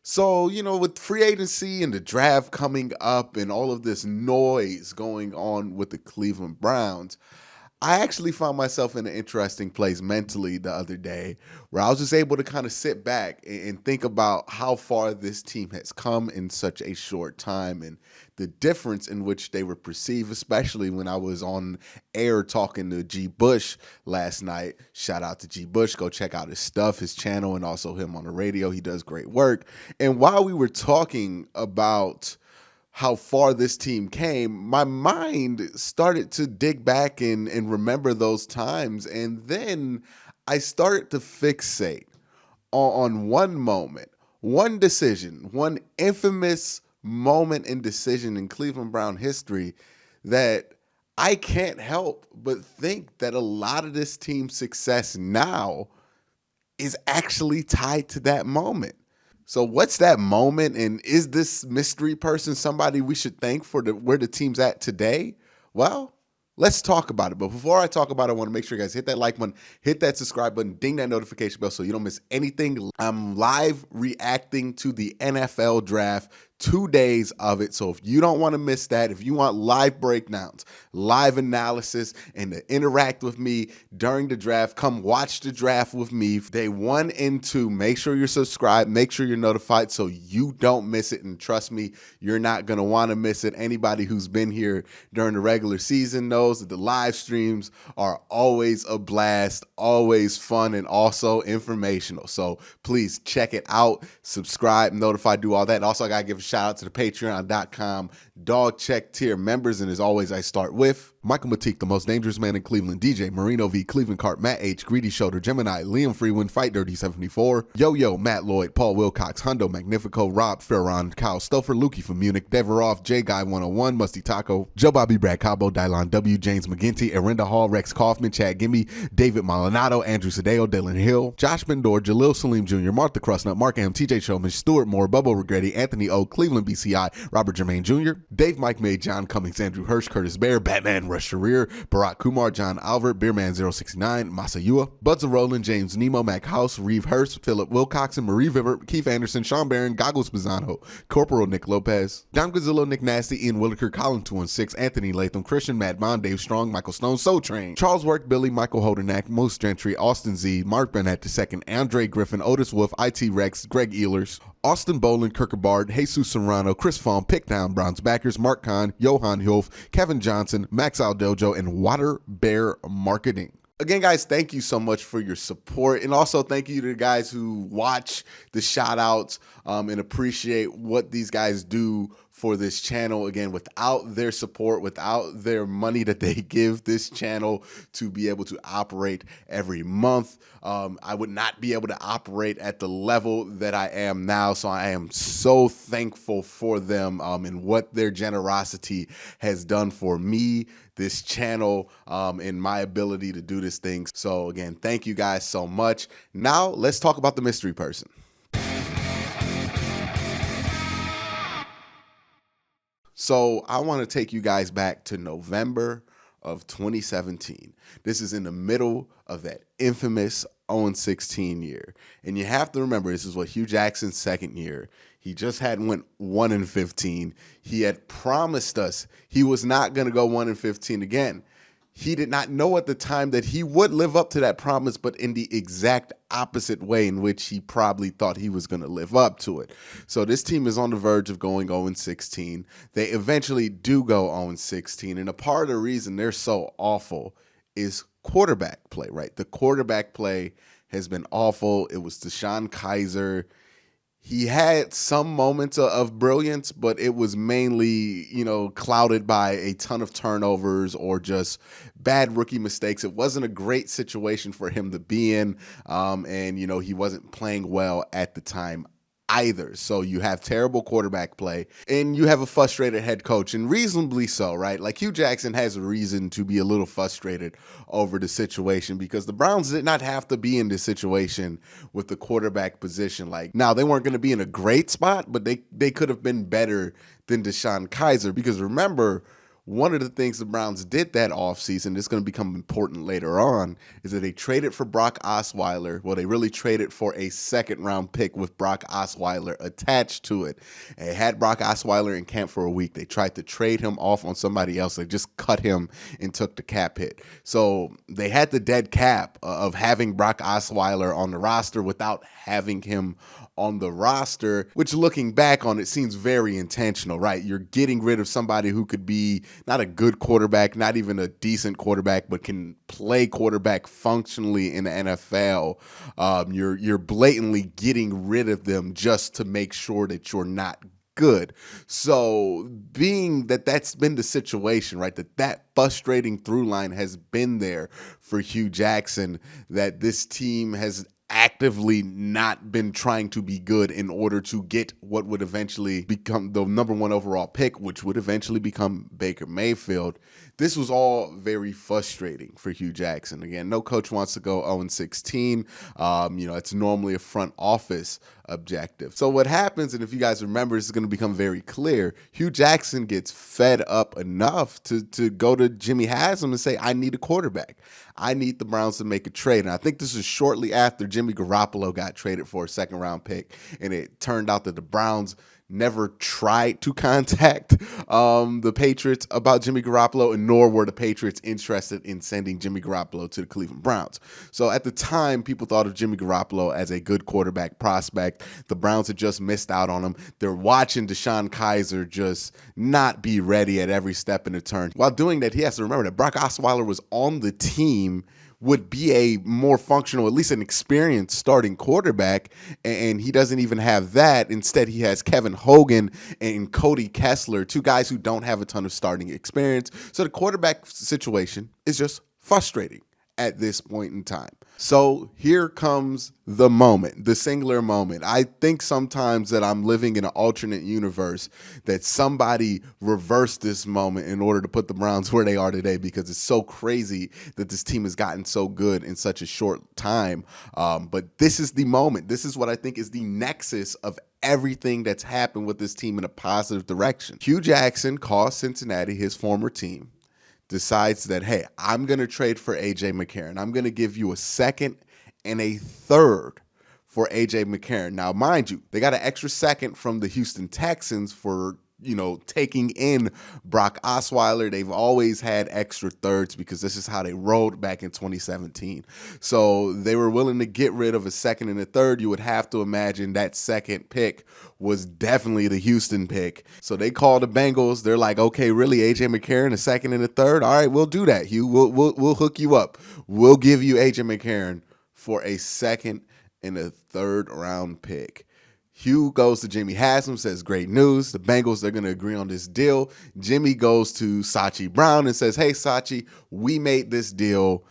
So, with free agency and the draft coming up and all of this noise going on with the Cleveland Browns, I actually found myself in an interesting place mentally the other day where I was just able to kind of sit back and think about how far this team has come in such a short time and the difference in which they were perceived, especially when I was on air talking to G. Bush last night. Shout out to G. Bush. Go check out his stuff, his channel, and also him on the radio. He does great work. And while we were talking about how far this team came, my mind started to dig back and remember those times. And then I started to fixate on one moment, one decision, one infamous moment and decision in Cleveland Brown history that I can't help but think that a lot of this team's success now is actually tied to that moment. So what's that moment, and is this mystery person somebody we should thank for where the team's at today? Well, let's talk about it. But before I talk about it, I want to make sure you guys hit that like button, hit that subscribe button, ding that notification bell so you don't miss anything. I'm live reacting to the NFL draft, 2 days of it. So if you don't want to miss that, if you want live breakdowns, live analysis, and to interact with me during the draft, come watch the draft with me. Day 1 and 2, make sure you're subscribed, make sure you're notified so you don't miss it. And trust me, you're not going to want to miss it. Anybody who's been here during the regular season knows that the live streams are always a blast, always fun, and also informational. So please check it out, subscribe, notify, do all that. And also, I got to give a shout out to the patreon.com dog check tier members. And as always, I start with Michael Matique, the most dangerous man in Cleveland, DJ Marino V, Cleveland Cart, Matt H, Greedy Shoulder, Gemini, Liam Freeman, Fight Dirty 74, Yo, Matt Lloyd, Paul Wilcox, Hundo, Magnifico, Rob Ferron, Kyle Stouffer, Lukey from Munich, Deveroff, J Guy 101, Musty Taco, Joe Bobby, Brad Cabo, Dylon W, James McGinty, Erinda Hall, Rex Kaufman, Chad Gimme, David Maldonado, Andrew Sadeo, Dylan Hill, Josh Bendor, Jalil Salim Jr., Martha Crustnut, Mark M, TJ Showman, Stuart Moore, Bubbo Regretti, Anthony O, Cleveland BCI, Robert Jermaine Jr., Dave Mike May, John Cummings, Andrew Hirsch, Curtis Bear, Batman Rush Sharir, Barack Kumar, John Albert, Beerman069, Masayua, Buds of Roland, James Nemo, Mac House, Reeve Hurst, Philip Wilcoxon, Marie Vivert, Keith Anderson, Sean Barron, Goggles Bizano, Corporal Nick Lopez, Dom Gazillo, Nick Nasty, Ian Williker, Colin 216, Anthony Latham, Christian, Matt Bond, Dave Strong, Michael Stone, Soul Train, Charles Work, Billy, Michael Holdernack, Moose Gentry, Austin Z, Mark Burnett II, Andre Griffin, Otis Wolf, IT Rex, Greg Ehlers, Austin Boland, Kirkabard, Jesus Serrano, Chris Fawn, Pickdown, Browns Backers, Mark Kahn, Johan Hulf, Kevin Johnson, Max Aldojo, and Water Bear Marketing. Again, guys, thank you so much for your support. And also thank you to the guys who watch the shout outs and appreciate what these guys do for this channel. Again, without their support, without their money that they give this channel to be able to operate every month, I would not be able to operate at the level that I am now. So I am so thankful for them and what their generosity has done for me, this channel, and my ability to do this thing. So again, thank you guys so much. Now let's talk about the mystery person. So I want to take you guys back to November of 2017. This is in the middle of that infamous 0-16 year. And you have to remember, this is what Hugh Jackson's second year. He just had went 1-15. He had promised us he was not going to go 1-15 again. He did not know at the time that he would live up to that promise, but in the exact opposite way in which he probably thought he was going to live up to it. So this team is on the verge of going 0-16. They eventually do go 0-16. And a part of the reason they're so awful is quarterback play, right? The quarterback play has been awful. It was DeShone Kizer. He had some moments of brilliance, but it was mainly, clouded by a ton of turnovers or just bad rookie mistakes. It wasn't a great situation for him to be in, and he wasn't playing well at the time either. So you have terrible quarterback play and you have a frustrated head coach, and reasonably so, right? Like Hugh Jackson has a reason to be a little frustrated over the situation because the Browns did not have to be in this situation with the quarterback position. Like, now they weren't going to be in a great spot, but they could have been better than DeShone Kizer, because remember, One of the things the Browns did that offseason, that's going to become important later on, is that they traded for Brock Osweiler. Well, they really traded for a second-round pick with Brock Osweiler attached to it. And they had Brock Osweiler in camp for a week. They tried to trade him off on somebody else. They just cut him and took the cap hit. So they had the dead cap of having Brock Osweiler on the roster without having him on the roster, which looking back on it seems very intentional, right? You're getting rid of somebody who could be not a good quarterback, not even a decent quarterback, but can play quarterback functionally in the NFL. You're blatantly getting rid of them just to make sure that you're not good. So being that that's been the situation, right, that frustrating through line has been there for Hugh Jackson, that this team has actively not been trying to be good in order to get what would eventually become the number one overall pick, which would eventually become Baker Mayfield. This was all very frustrating for Hugh Jackson. Again, no coach wants to go 0-16. It's normally a front office objective. So what happens, and if you guys remember, this is going to become very clear, Hugh Jackson gets fed up enough to go to Jimmy Haslam and say, I need a quarterback. I need the Browns to make a trade. And I think this is shortly after Jimmy Garoppolo got traded for a second-round pick, and it turned out that the Browns never tried to contact the Patriots about Jimmy Garoppolo, and nor were the Patriots interested in sending Jimmy Garoppolo to the Cleveland Browns. So at the time, people thought of Jimmy Garoppolo as a good quarterback prospect. The Browns had just missed out on him. They're watching Deshaun Kaiser just not be ready at every step in the turn. While doing that, he has to remember that Brock Osweiler was on the team, would be a more functional, at least an experienced starting quarterback, and he doesn't even have that. Instead, he has Kevin Hogan and Cody Kessler, two guys who don't have a ton of starting experience. So the quarterback situation is just frustrating at this point in time. So here comes the moment, the singular moment. I think sometimes that I'm living in an alternate universe, that somebody reversed this moment in order to put the Browns where they are today, because it's so crazy that this team has gotten so good in such a short time. But this is the moment. This is what I think is the nexus of everything that's happened with this team in a positive direction. Hugh Jackson calls Cincinnati, his former team, decides that, hey, I'm going to trade for A.J. McCarron. I'm going to give you a second and a third for A.J. McCarron. Now, mind you, they got an extra second from the Houston Texans for taking in Brock Osweiler. They've always had extra thirds because this is how they rolled back in 2017. So they were willing to get rid of a second and a third. You would have to imagine that second pick was definitely the Houston pick. So they called the Bengals. They're like, okay, really, A.J. McCarron, a second and a third? All right, we'll do that, Hugh. We'll hook you up. We'll give you A.J. McCarron for a second and a third round pick. Hugh goes to Jimmy Haslam, says, great news. The Bengals, they're going to agree on this deal. Jimmy goes to Sachi Brown and says, hey, Sachi, we made this deal.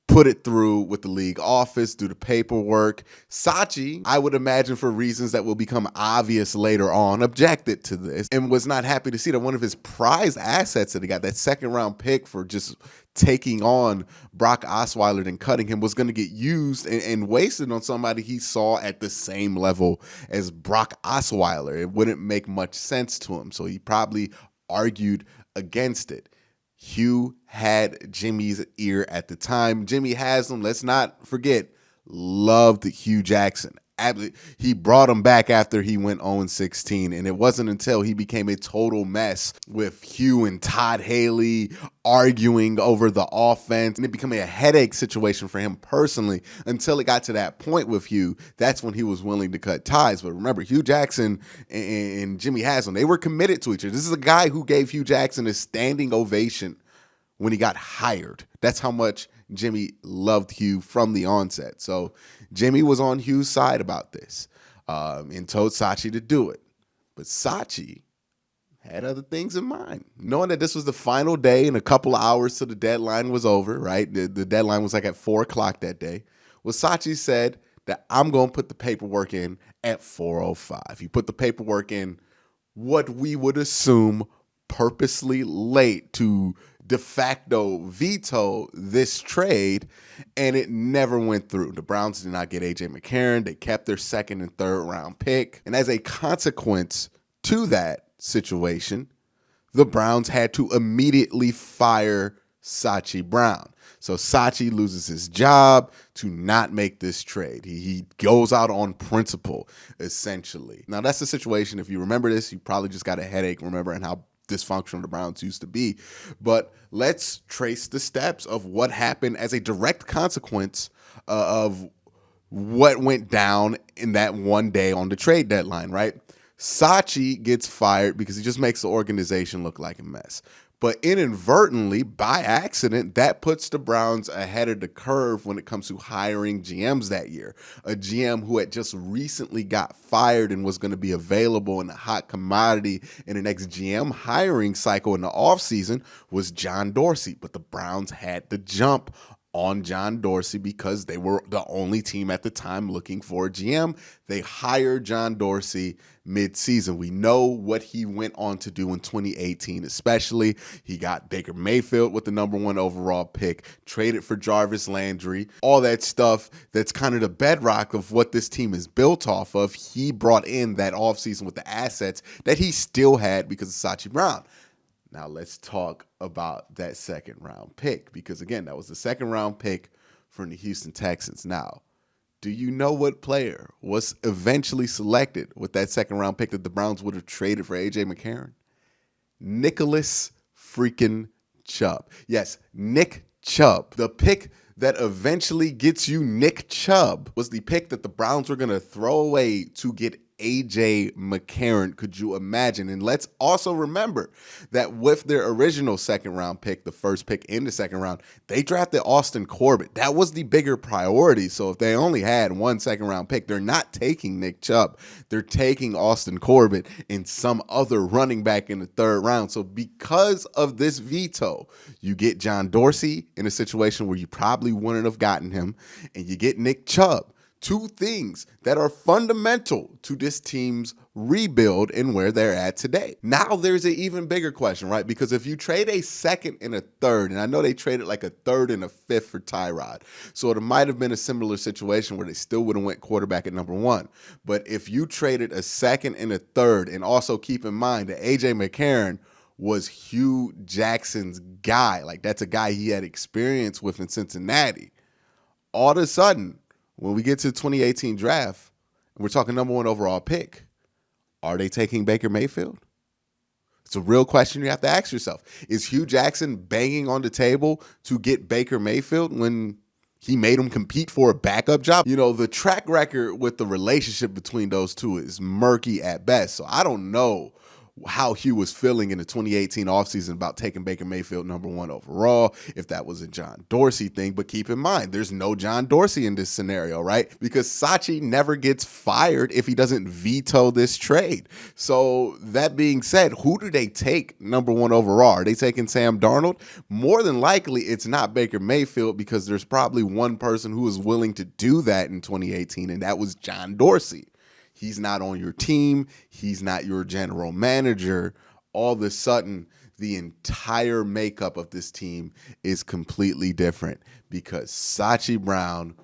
Put it through with the league office, do the paperwork. Sachi, I would imagine for reasons that will become obvious later on, objected to this and was not happy to see that one of his prized assets that he got, that second round pick for just taking on Brock Osweiler and cutting him, was going to get used and wasted on somebody he saw at the same level as Brock Osweiler. It wouldn't make much sense to him. So he probably argued against it. Hugh had Jimmy's ear at the time. Jimmy Haslam, let's not forget, loved Hugh Jackson. He brought him back after he went 0-16, and it wasn't until he became a total mess with Hugh and Todd Haley arguing over the offense, and it became a headache situation for him personally until it got to that point with Hugh. That's when he was willing to cut ties. But remember, Hugh Jackson and Jimmy Haslam, they were committed to each other. This is a guy who gave Hugh Jackson a standing ovation when he got hired. That's how much Jimmy loved Hugh from the onset. So Jimmy was on Hugh's side about this and told Sachi to do it. But Sachi had other things in mind. Knowing that this was the final day and a couple of hours till the deadline was over, right? The deadline was like at 4 o'clock that day. Well, Sachi said that I'm going to put the paperwork in at 4:05. He put the paperwork in what we would assume purposely late to de facto veto this trade, and it never went through. The Browns did not get A.J. McCarron. They kept their second and third round pick. And as a consequence to that situation, the Browns had to immediately fire Sachi Brown. So Sachi loses his job to not make this trade. He goes out on principle, essentially. Now, that's the situation. If you remember this, you probably just got a headache remembering how dysfunctional the Browns used to be. But let's trace the steps of what happened as a direct consequence of what went down in that one day on the trade deadline, right? Sachi gets fired because he just makes the organization look like a mess. But inadvertently, by accident, that puts the Browns ahead of the curve when it comes to hiring GMs that year. A GM who had just recently got fired and was going to be available in a hot commodity in the next GM hiring cycle in the offseason was John Dorsey. But the Browns had to jump on John Dorsey because they were the only team at the time looking for a GM. They hired John Dorsey mid-season. We know what he went on to do in 2018, especially. He got Baker Mayfield with the number 1 overall pick, traded for Jarvis Landry, all that stuff that's kind of the bedrock of what this team is built off of. He brought in that offseason with the assets that he still had because of Sachi Brown. Now let's talk about that second round pick because, again, that was the second round pick from the Houston Texans. Now, do you know what player was eventually selected with that second round pick that the Browns would have traded for A.J. McCarron? Nicholas freaking Chubb. Yes, Nick Chubb. The pick that eventually gets you Nick Chubb was the pick that the Browns were going to throw away to get A.J. McCarron. Could you imagine? And let's also remember that with their original second round pick, the first pick in the second round, they drafted Austin Corbett. That was the bigger priority. So if they only had one second round pick, they're not taking Nick Chubb. They're taking Austin Corbett and some other running back in the third round. So because of this veto, you get John Dorsey in a situation where you probably wouldn't have gotten him, and you get Nick Chubb. Two things that are fundamental to this team's rebuild and where they're at today. Now there's an even bigger question, right? Because if you trade a second and a third, and I know they traded like a third and a fifth for Tyrod, so it might have been a similar situation where they still would have went quarterback at number 1. But if you traded a second and a third, and also keep in mind that A.J. McCarron was Hugh Jackson's guy, like that's a guy he had experience with in Cincinnati, all of a sudden, when we get to the 2018 draft, and we're talking number 1 overall pick, are they taking Baker Mayfield? It's a real question you have to ask yourself. Is Hugh Jackson banging on the table to get Baker Mayfield when he made him compete for a backup job? You know, the track record with the relationship between those two is murky at best. So I don't know how Hugh was feeling in the 2018 offseason about taking Baker Mayfield number 1 overall, if that was a John Dorsey thing. But keep in mind, there's no John Dorsey in this scenario, right? Because Sachi never gets fired if he doesn't veto this trade. So that being said, who do they take number 1 overall? Are they taking Sam Darnold? More than likely, it's not Baker Mayfield, because there's probably one person who is willing to do that in 2018, and that was John Dorsey. He's not on your team. He's not your general manager. All of a sudden, the entire makeup of this team is completely different because Sachi Brown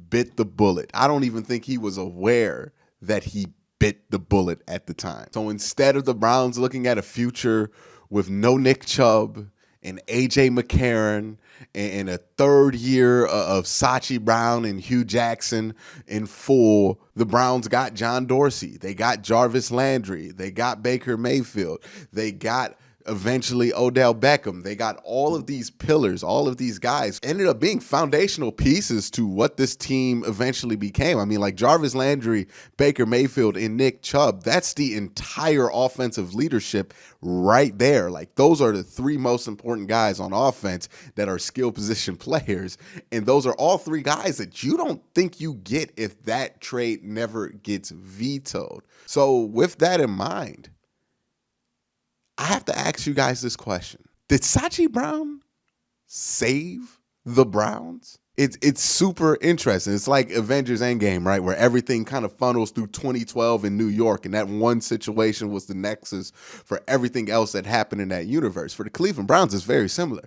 bit the bullet. I don't even think he was aware that he bit the bullet at the time. So instead of the Browns looking at a future with no Nick Chubb and A.J. McCarron and a third year of Sachi Brown and Hugh Jackson in full, the Browns got John Dorsey. They got Jarvis Landry. They got Baker Mayfield. They got eventually Odell Beckham. They got all of these pillars, all of these guys ended up being foundational pieces to what this team eventually became. I mean, like Jarvis Landry, Baker Mayfield, and Nick Chubb, that's the entire offensive leadership right there. Like those are the 3 most important guys on offense that are skill position players. And those are all 3 guys that you don't think you get if that trade never gets vetoed. So with that in mind, I have to ask you guys this question. Did Sachi Brown save the Browns? It's super interesting. It's like Avengers Endgame, right? Where everything kind of funnels through 2012 in New York, and that one situation was the nexus for everything else that happened in that universe. For the Cleveland Browns, it's very similar.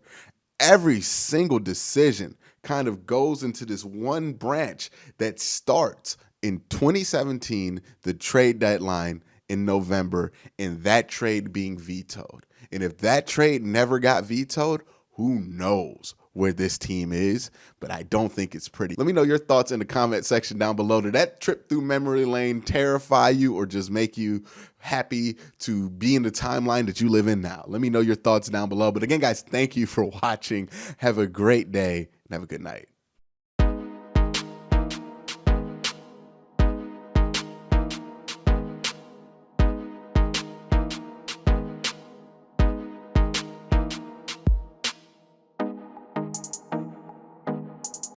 Every single decision kind of goes into this one branch that starts in 2017, the trade deadline in November, and that trade being vetoed. And if that trade never got vetoed, who knows where this team is, but I don't think it's pretty. Let me know your thoughts in the comment section down below. Did that trip through memory lane terrify you or just make you happy to be in the timeline that you live in now? Let me know your thoughts down below. But again, guys, thank you for watching. Have a great day and have a good night.